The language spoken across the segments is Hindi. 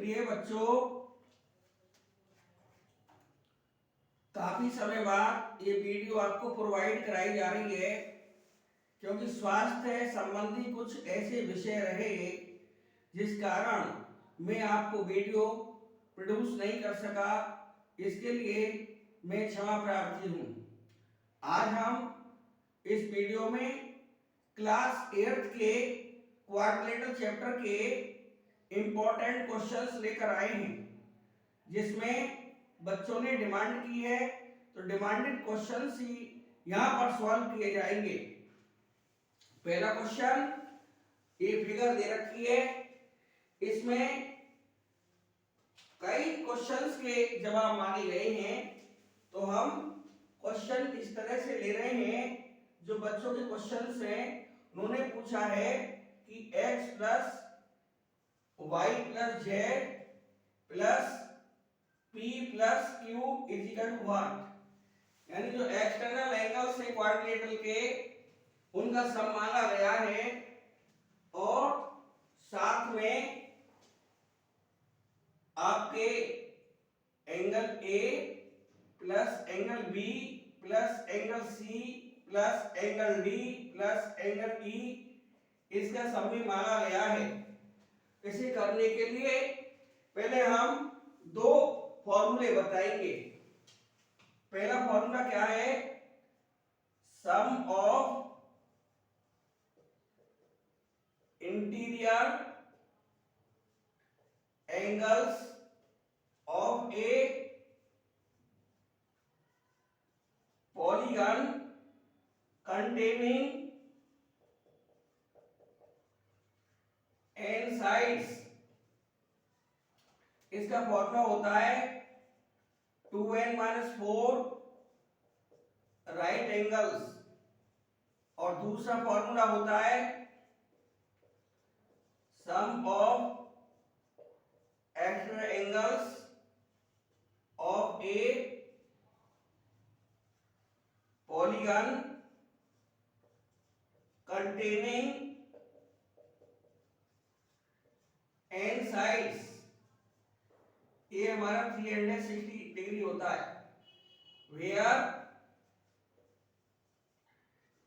प्रिय बच्चों, काफी समय बाद ये वीडियो आपको प्रोवाइड कराई जा रही है क्योंकि स्वास्थ्य संबंधी कुछ ऐसे विषय रहे जिस कारण मैं आपको वीडियो प्रोड्यूस नहीं कर सका। इसके लिए मैं क्षमा प्रार्थी हूँ। आज हम इस वीडियो में क्लास 8 के क्वाड्रिलेटरल चैप्टर के इम्पोर्टेंट क्वेश्चंस लेकर आए हैं, जिसमें बच्चों ने डिमांड की है, तो डिमांडेड क्वेश्चंस ही यहाँ पर सॉल्व किए जाएंगे। पहला क्वेश्चन, ये फिगर दे रखी है, इसमें कई क्वेश्चंस के जवाब मांगे गए हैं, तो हम क्वेश्चन इस तरह से ले रहे हैं। जो बच्चों के क्वेश्चंस हैं उन्होंने पूछा है कि x plus Y plus Z plus P plus Q is equal to what. यानी जो एक्सटर्नल एंगल्स है क्वाड्रिलेटरल के, उनका सम मांगा गया है और साथ में आपके angle A plus angle B plus angle C plus angle D plus angle E, इसका सम भी मांगा गया है। इसे करने के लिए पहले हम दो फॉर्मूले बताएंगे। पहला फॉर्मूला क्या है? Sum of interior angles of a polygon containing n sides। इसका फॉर्मूला होता है 2n-4 राइट एंगल्स, और दूसरा फॉर्मूला होता है sum of extra angles of a polygon containing n sides। ये हमारा 360 डिग्री होता है, where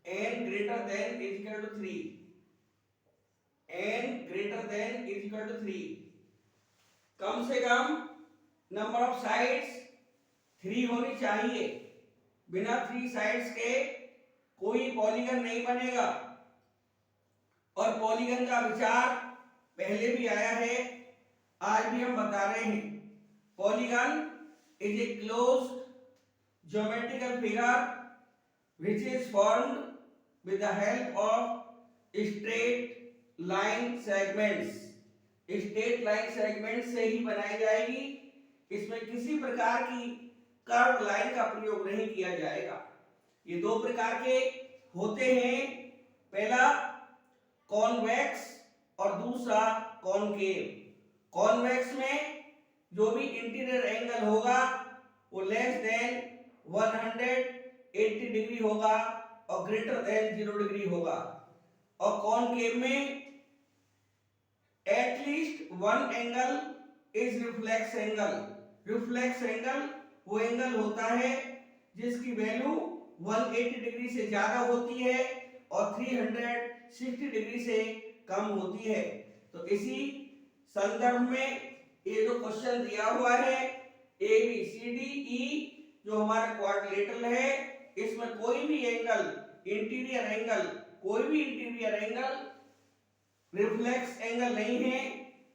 n greater than is equal to 3, n greater than is equal to 3। कम से कम नंबर ऑफ साइड्स 3 होनी चाहिए। बिना 3 साइड्स के कोई पॉलीगन नहीं बनेगा। और पॉलीगन का विचार पहले भी आया है, आज भी हम बता रहे हैं। Polygon is a closed geometrical figure which is formed with the help of straight line segments। Straight line segment से ही बनाई जाएगी, इसमें किसी प्रकार की कर्व लाइन का प्रयोग नहीं किया जाएगा। ये दो प्रकार के होते हैं, पहला कॉन्वेक्स और दूसरा कॉनकेव। कॉन्वेक्स में जो भी इंटीरियर एंगल होगा वो लेस देन 180 डिग्री होगा और ग्रेटर देन 0 डिग्री होगा। और कॉनकेव में at least one angle is reflex angle. Reflex angle वो एंगल होता है जिसकी वैल्यू 180 डिग्री से ज्यादा होती है और 360 डिग्री से कम होती है। तो इसी संदर्भ में ये जो क्वेश्चन दिया हुआ है A B C D E, जो हमारा क्वाड्रिलेटरल है, इसमें कोई भी एंगल इंटीरियर एंगल, कोई भी इंटीरियर एंगल रिफ्लेक्स एंगल नहीं है।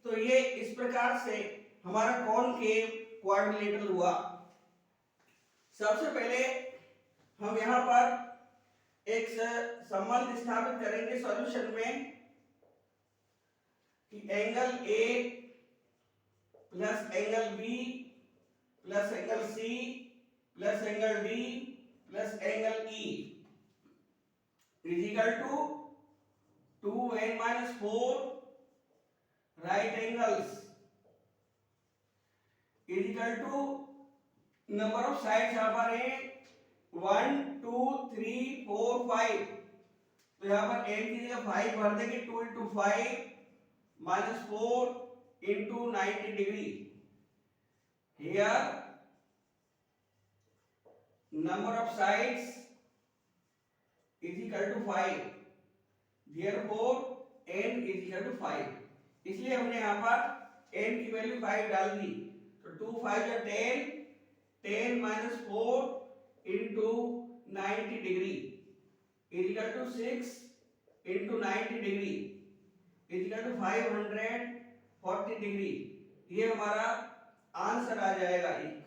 तो ये इस प्रकार से हमारा कॉनकेव क्वाड्रिलेटरल हुआ। सबसे पहले हम यहाँ पर एक संबंध स्थापित करेंगे सॉल्यूशन में कि angle A plus angle B plus angle C plus angle D plus angle E is equal to 2n-4 right angles is equal to number of sides यहाँ पर है 1 2 3 4 5। तो यहाँ पर n की जगह 5 भर देंगे, 2 × 5 -4 into 90 degree. Here number of sides is equal to 5. Therefore n is equal to 5. इसलिए हमने यहाँ पर n की वैल्यू 5 डाल दी. तो 2 5 या 10, 10 minus 4 into 90 degree is equal to 6 into 90 degree is equal to 540 degree. ये हमारा आंसर आ जाएगा. एक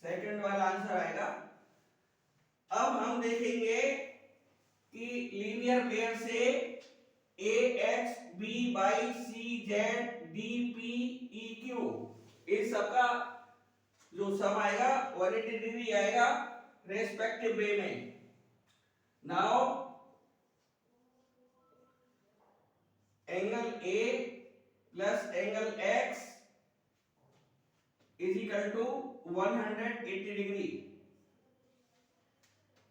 सेकंड वाला आंसर आएगा. अब हम देखेंगे कि लीनियर पेयर से A X B by C Z D P E Q इस सबका जो सम आएगा 180 डिग्री आएगा रेस्पेक्टिव वे में. Now angle A plus angle X is equal to 180 degree.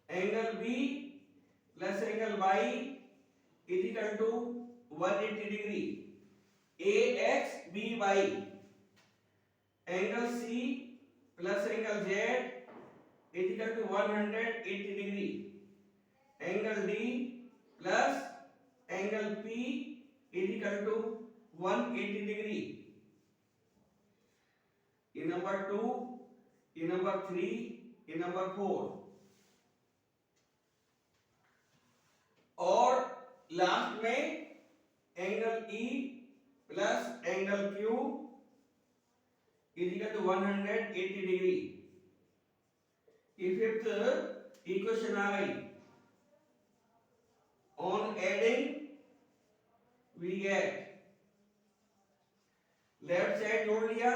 Angle B plus angle y is equal to 180 degree. A X B Y. Angle C plus angle Z is equal to 180 degree. Angle D plus angle P is equal to 180 degree. in number 2, in number 3, in number 4. और लास्ट में angle E plus angle Q is equal to 180 degree. Fifth equation आ गई. On adding we get left side जोड़ लिया.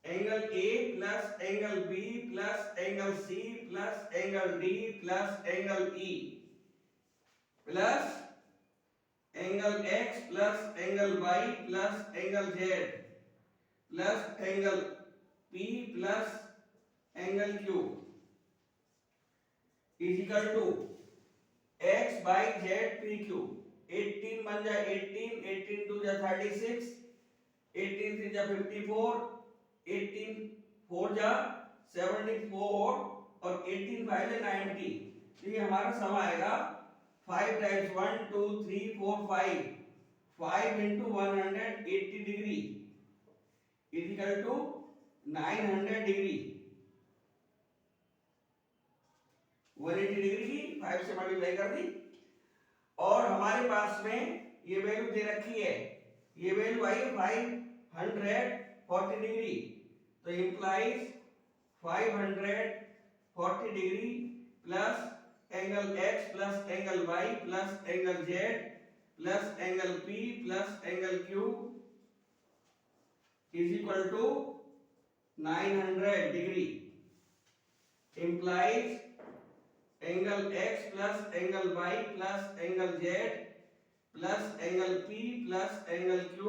Angle A plus angle B plus angle C plus angle D plus angle E plus angle X plus angle Y plus angle Z plus angle P plus angle Q is equal to X by Z PQ. 18 बन जाए 18, 18 2 जा 36, 18 3 जा 54, 18 4 जा 74 और 18 5 जा 90. तो ये हमारा सम आएगा 5 times 1 2 3 4 5. 5 into 180 degree is equal to 900 degree. 180 degree की 5 से मल्टीप्लाई कर दी. और हमारे पास में ये वैल्यू दे रखी है. ये वैल्यू आई है 540 डिग्री. तो implies 540 degree plus angle x plus angle y plus angle z plus angle p plus angle q is equal to 900 degree. Implies angle x plus angle y plus angle z plus angle p plus angle q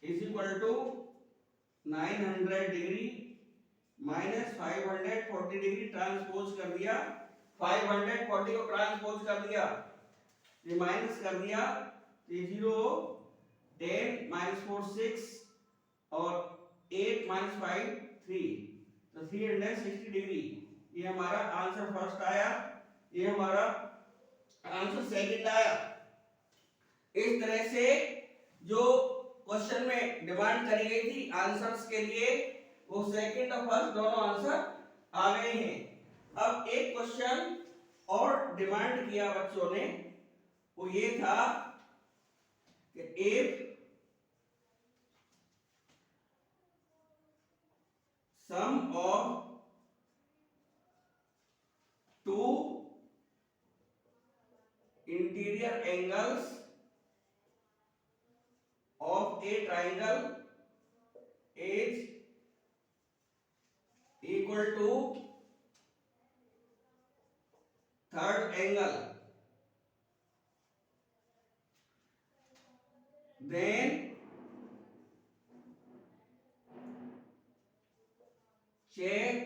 is equal to 900 degree minus 540 degree. Transpose कर दिया. 540 को ट्रांसपोज कर दिया, ये माइनस कर दिया. ये 0 10 माइनस 4 6 और 8 माइनस 5 3. तो 360 डिग्री. ये हमारा आंसर फर्स्ट आया. ये हमारा आंसर सेकंड आया. इस तरह से जो क्वेश्चन में डिमांड करी गई थी आंसर्स के लिए, वो सेकंड और फर्स्ट दोनों आंसर आ गए हैं. अब एक क्वेश्चन और डिमांड किया बच्चों ने, वो ये था कि if sum of two interior angles of a triangle is equal to third angle, then check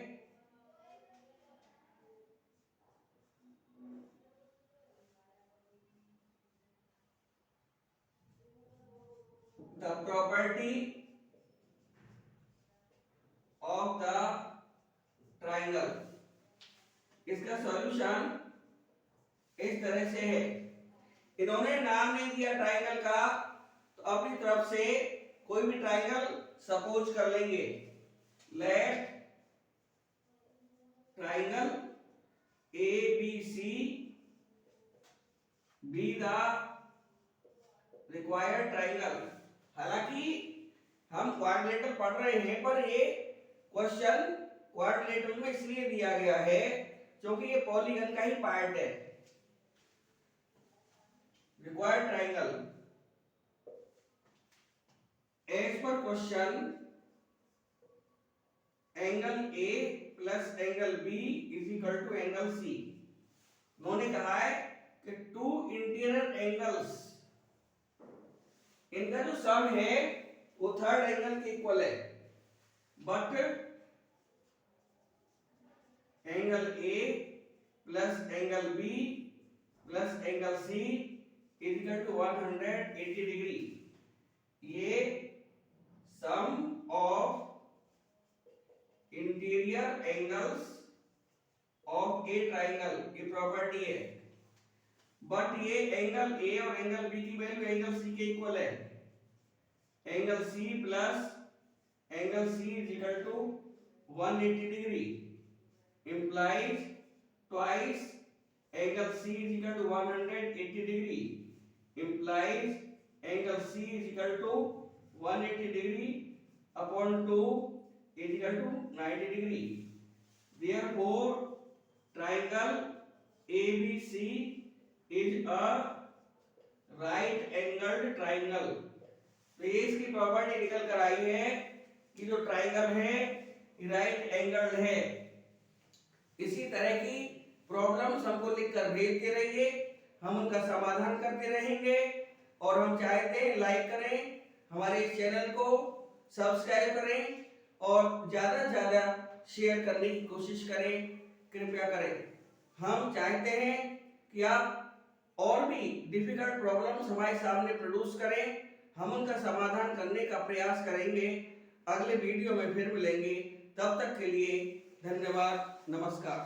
the property of the triangle। इसका सॉल्यूशन इस तरह से है। इन्होंने नाम नहीं दिया ट्राइंगल का, तो अपनी तरफ से कोई भी ट्राइंगल सपोज कर लेंगे। Let triangle ABC be the required triangle. हालांकि हम क्वाड्रिलेटरल पढ़ रहे हैं, पर ये क्वेश्चन क्वाड्रिलेटरल में इसलिए दिया गया है क्योंकि ये पॉलीगन का ही पार्ट है। Required triangle as per question angle A plus angle B is equal to angle C। उन्होंने कहा है कि टू इंटीरियर एंगल्स, इनका जो सम है वो थर्ड एंगल के इक्वल है, but angle A plus angle B plus angle C is equal to 180 degree. ये sum of interior angles of a triangle की प्रॉपर्टी है, बट ये एंगल A और एंगल B की वैल्यू एंगल C के इक्वल है। Angle C plus angle C is equal to 180 degree implies twice angle C is equal to 180 degree implies angle C is equal to 180 degree upon 2 is equal to 90 degree। Therefore triangle ABC is a right angled triangle। तो ये इसकी प्रॉपर्टी निकल कर आई है कि जो ट्राइंगल है राइट एंगल्ड है। इसी तरह की प्रॉब्लम्स हमको लिखकर भेजते रहिए, हम उनका समाधान करते रहेंगे। और हम चाहते हैं लाइक करें, हमारे चैनल को सब्सक्राइब करें और ज़्यादा से ज़्यादा शेयर करने की कोशिश करें, कृपया करें। हम चाहते हैं कि आप और भी डिफिकल्ट प्रॉब्लम्स हमारे सामने प्रोड्यूस करें, हम उनका समाधान करने का प्रयास करेंगे। अगले वीडियो में फिर मिलेंगे, तब तक के लिए धन्यवाद, नमस्कार।